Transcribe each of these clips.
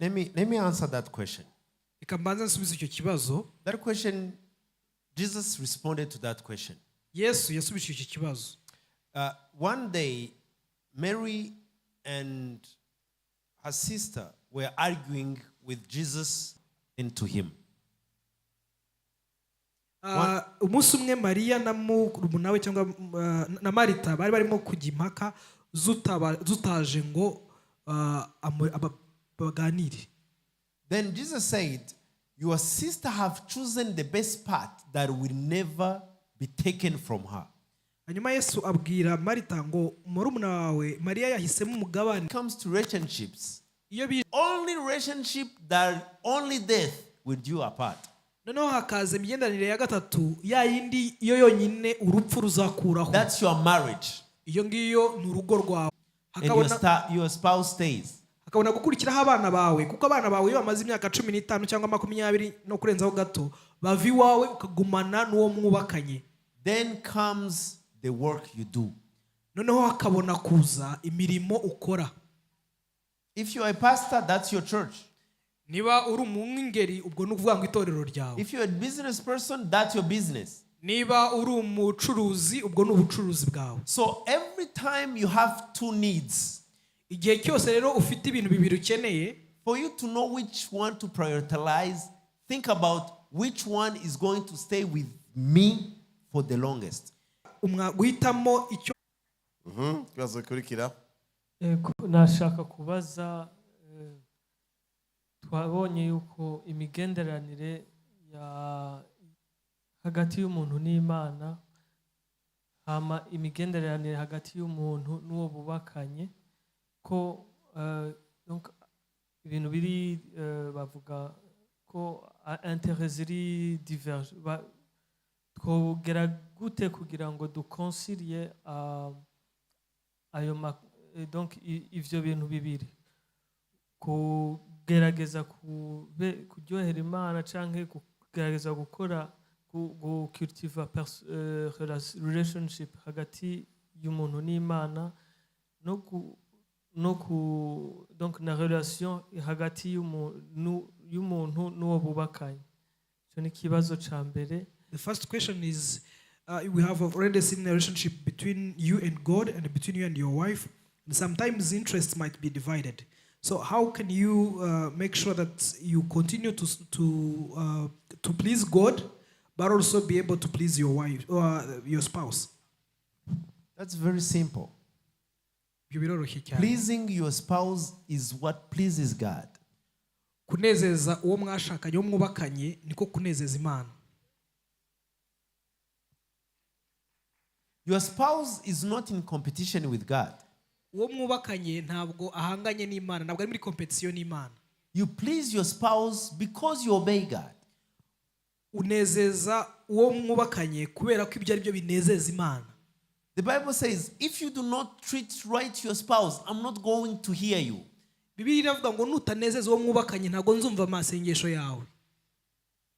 Let me answer that question. Reka mbanze nsubize icyo kibazo. That question, Jesus responded to that question. Yesu yasubije icyo kibazo. One day, Mary and her sister were arguing with Jesus and to him. Umunsi umwe Mariya na murumuna we cyangwa na Marita bari barimo kujya impaka zutaje ngo baganire. Then Jesus said, your sister have chosen the best part that will never be taken from her. Hanyuma Yesu abwira Marita ngo murumuna wawe Mariya yahisemo umugabane. It comes to relationships. Only relationship that only death will do apart. Noneho hakaza imigenderanire ya gatatu ya yindi iyo yonyine urupfu ruzakuraho. That's your marriage. Iyo ngiyo ni urugo rwawe. And your spouse stays. Hakabona gukurikiraho abana bawe kuko abana bawe iyo bamaze imyaka 15 cyangwa 20 no kurenzaho gato bavi wawe ukagumana n'uwo mwubakanye. Then comes the work you do. Noneho hakabona kuza imirimo ukora. If you are a pastor, that's your church. Niba uri umwungeri ubwo nukuvuga ngo itorero ryawe. If you are a business person, that's your business. Niba uri umucuruzi ubwo nubucuruzi bwawe. So every time you have two needs. Igihe cyose rero ufite ibintu bibiri ukeneye, for you to know which one to prioritize, think about which one is going to stay with me for the longest. Guhitamo icyo kibazo kurikira. Nashaka kubaza, twabonye yuko imigenderanire ya hagati y'umuntu n'Imana, hama imigenderanire hagati y'umuntu n'uwo bubakanye ko donc ibintu biri bavuga ko intérêts ziri diverge. Twogera gute kugira ngo duconcilie ayo donc ivyo bintu bibiri, kugerageza kuryohera Imana canke kugerageza gukora cultiver relationship hagati y'umuntu n'Imana donc na relation hagati y'umuntu n'uwo bubakanye. Cyo ni kibazo ca mbere. The first question is, we have already seen a relationship between you and God and between you and your wife. And sometimes interests might be divided. So how can you make sure that you continue to please God, but also be able to please your wife or your spouse? That's very simple. Pleasing your spouse is what pleases God. Kunezeza uwo mwashakanye mwubakanye niko kunezeza Imana. Your spouse is not in competition with God. Uwo mwubakanye ntabwo ahanganye n'Imana, ntabwo ari muri competition n'Imana. You please your spouse because you obey God. Unezeza uwo mwubakanye kubera ko ibyo ari byo binezeza Imana. The Bible says, if you do not treat right your spouse, I'm not going to hear you. Bibiliya iravuga ngo nutanezeza uwo mwubakanye ntabwo nzumva amasengesho yawe.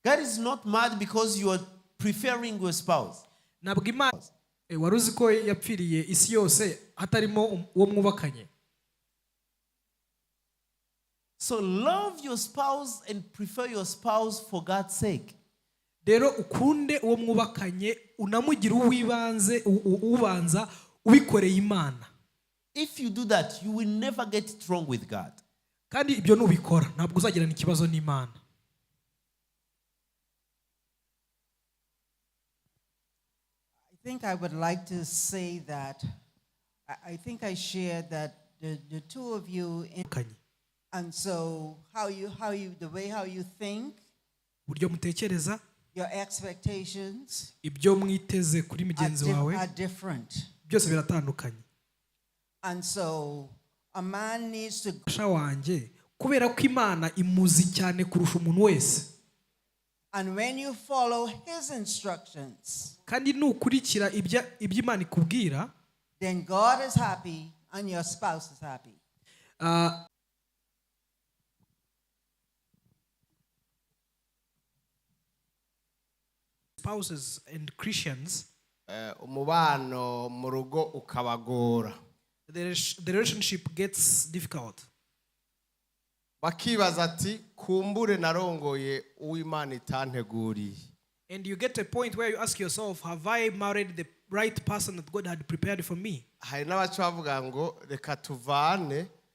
God is not mad because you are preferring your spouse. Ntabwo Imana waruzi ko yapfiriye isi yose hatarimo uwo mwubakanye. So love your spouse and prefer your spouse for God's sake. Rero ukunde uwo mwubakanye unamugira ubanza ubikoreye Imana. If you do that, you will never get it wrong with God. Kandi ibyo nubikora ntabwo uzagirana ikibazo n'Imana. I think I would like to say that I think I shared that the two of you and so how you the way how you think, buryo mutekereza, your expectations ibyo mwiteze kuri mugenzi wawe are different. Byose biratandukanye. And so a man needs to wanjye kubera ko Imana imuzi cyane kurusha umuntu wese. And when you follow his instructions, kandi nukurikira ibyo Imana ikubwira, then God is happy and your spouse is happy. Spouses and Christians, umubano mu rugo ukabagora. the relationship gets difficult. bakibaza ati kumbure narongoye uw'Imana itanteguriye. And you get a point where you ask yourself, have I married the right person that God had prepared for me? Hari n'abaca bavuga ngo reka tuvane